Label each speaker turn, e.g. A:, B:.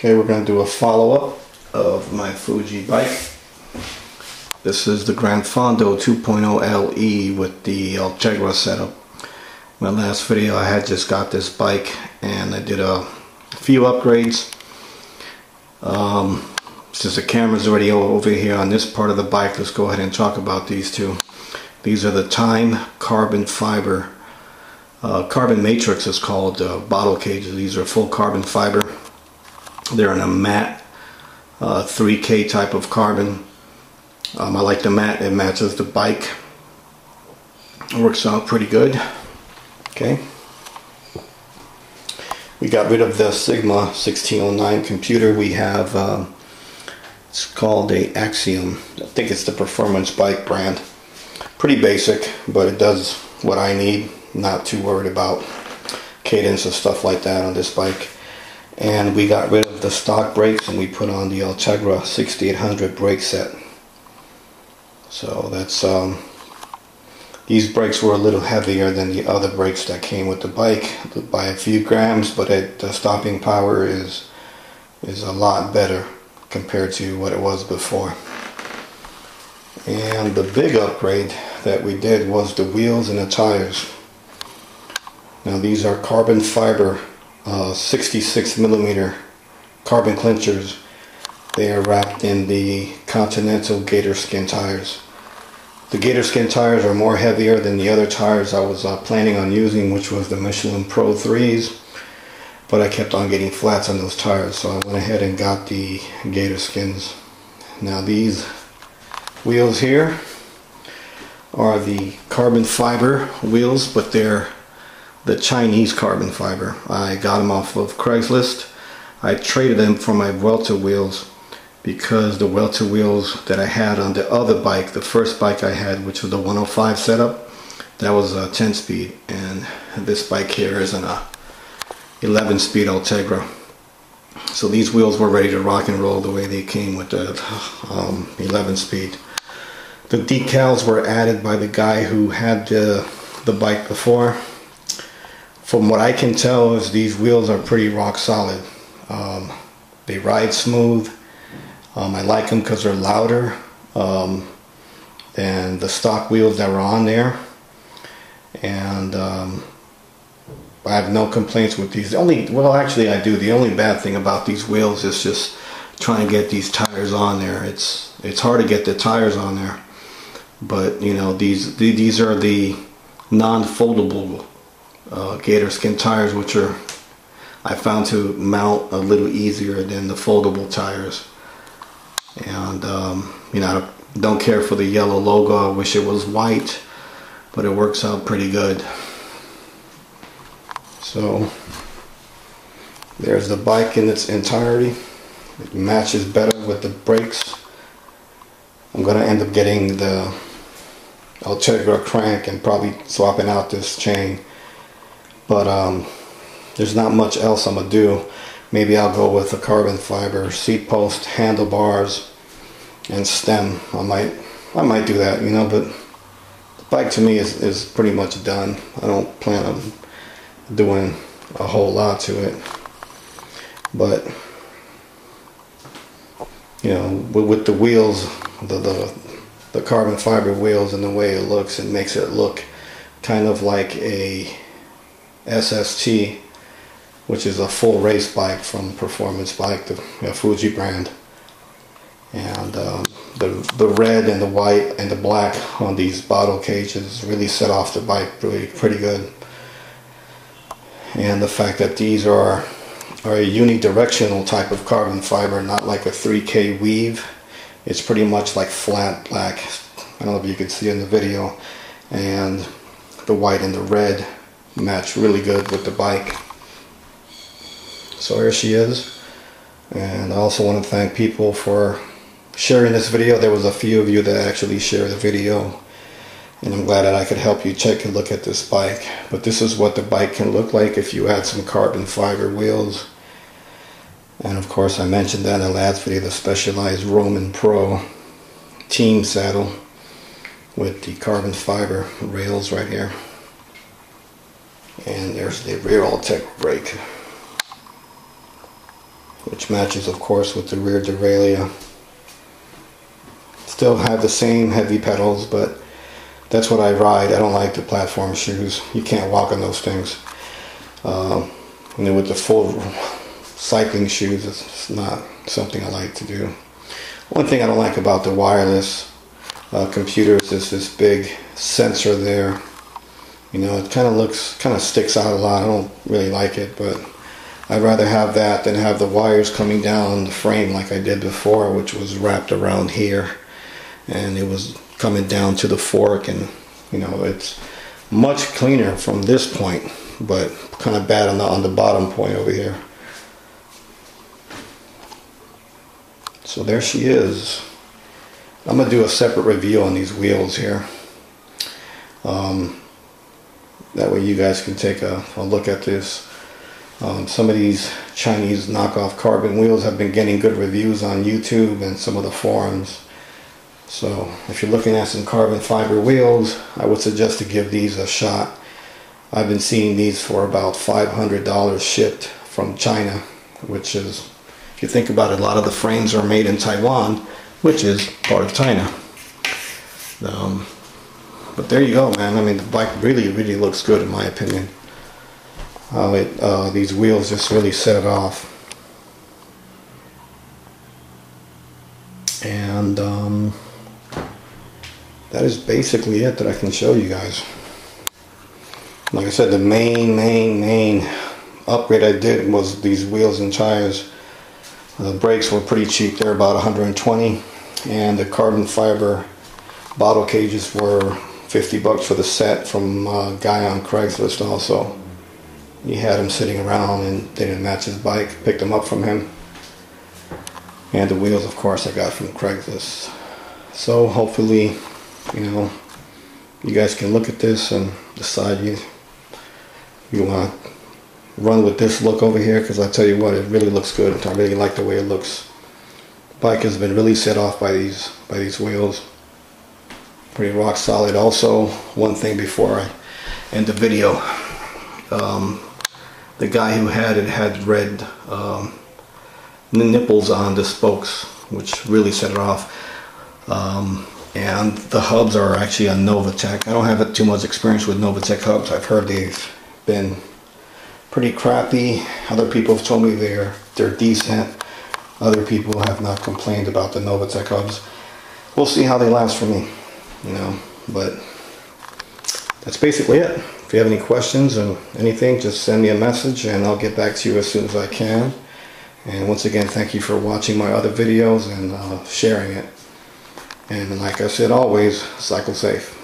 A: Okay, we're going to do a follow-up of my Fuji bike. This is the Gran Fondo 2.0 LE with the Ultegra setup. My last video I had just got this bike and I did a few upgrades. Since the camera's already over here on this part of the bike, let's go ahead and talk about these two. These are the Time carbon fiber. Carbon matrix is called bottle cages. These are full carbon fiber. They're in a matte 3K type of carbon. I like the matte. It matches the bike. It works out pretty good. Okay. We got rid of the Sigma 1609 computer. We have it's called a Axiom. I think it's the Performance Bike brand. Pretty basic, but it does what I need. Not too worried about cadence and stuff like that on this bike. And we got rid of the stock brakes and we put on the Ultegra 6800 brake set. So that's these brakes were a little heavier than the other brakes that came with the bike by a few grams, but the stopping power is a lot better compared to what it was before. And the big upgrade that we did was the wheels and the tires. Now these are carbon fiber 66mm carbon clinchers. They are wrapped in the Continental Gator Skin tires. The Gator Skin tires are more heavier than the other tires I was planning on using, which was the Michelin Pro 3s, but I kept on getting flats on those tires, so I went ahead and got the Gator Skins. Now these wheels here are the carbon fiber wheels, but they're the Chinese carbon fiber. I got them off of Craigslist. I traded them for my Welter wheels because the Welter wheels that I had on the other bike, the first bike I had, which was the 105 setup, that was a 10-speed, and this bike here is an 11-speed Ultegra. So these wheels were ready to rock and roll the way they came with the 11-speed. The decals were added by the guy who had the bike before. From what I can tell is these wheels are pretty rock solid. They ride smooth. I like them because they're louder than the stock wheels that were on there. And I have no complaints with these. Well, actually I do. The only bad thing about these wheels is just trying to get these tires on there. It's hard to get the tires on there. But you know, these are the non-foldable Gator Skin tires, which are I found to mount a little easier than the foldable tires. And you know, I don't care for the yellow logo. I wish it was white, but it works out pretty good. So there's the bike in its entirety. It matches better with the brakes. I'm gonna end up getting the Ultegra crank and probably swapping out this chain. But there's not much else I'm gonna do. Maybe I'll go with a carbon fiber seat post, handlebars, and stem. I might do that, you know. But the bike to me is pretty much done. I don't plan on doing a whole lot to it. But you know, with the wheels, the carbon fiber wheels and the way it looks, it makes it look kind of like a SST, which is a full race bike from Performance Bike, the Fuji brand. And the red and the white and the black on these bottle cages really set off the bike really pretty good. And the fact that these are a unidirectional type of carbon fiber, not like a 3K weave. It's pretty much like flat black. I don't know if you can see in the video. And the white and the red match really good with the bike. So here she is. And I also want to thank people for sharing this video. There was a few of you that actually shared the video, and I'm glad that I could help you take a look at this bike. But this is what the bike can look like if you add some carbon fiber wheels. And of course I mentioned that in the last video, the Specialized Roman Pro team saddle with the carbon fiber rails right here. And there's the rear Ultegra brake. which matches of course with the rear derailleur. Still have the same heavy pedals, but that's what I ride. I don't like the platform shoes. You can't walk on those things. You know, with the full cycling shoes, it's not something I like to do. One thing I don't like about the wireless computers is this big sensor there. You know, it kind of sticks out a lot. I don't really like it, but I'd rather have that than have the wires coming down the frame like I did before, which was wrapped around here and it was coming down to the fork, and you know, it's much cleaner from this point, but kind of bad on the bottom point over here. So there she is. I'm gonna do a separate review on these wheels here. That way you guys can take a look at this. Some of these Chinese knockoff carbon wheels have been getting good reviews on YouTube and some of the forums. So if you're looking at some carbon fiber wheels, I would suggest to give these a shot. I've been seeing these for about $500 shipped from China, which is, if you think about it, a lot of the frames are made in Taiwan, which is part of China. But there you go, man. I mean, the bike really looks good in my opinion. These wheels just really set it off. And that is basically it that I can show you guys. Like I said, the main upgrade I did was these wheels and tires. The brakes were pretty cheap. They're about 120, and the carbon fiber bottle cages were 50 bucks for the set from a guy on Craigslist also. He had them sitting around and they didn't match his bike. Picked them up from him. And the wheels, of course, I got from Craigslist. So hopefully, you know, you guys can look at this and decide you want to run with this look over here, because I tell you what, it really looks good. I really like the way it looks. The bike has been really set off by these wheels. Pretty rock solid. Also, one thing before I end the video, the guy who had it had red nipples on the spokes, which really set it off. And the hubs are actually on Novatech. I don't have too much experience with Novatech hubs. I've heard they've been pretty crappy. Other people have told me they're decent. Other people have not complained about the Novatech hubs. We'll see how they last for me, you know. But that's basically it. If you have any questions or anything, just send me a message and I'll get back to you as soon as I can. And once again, thank you for watching my other videos and sharing it. And like I said, always cycle safe.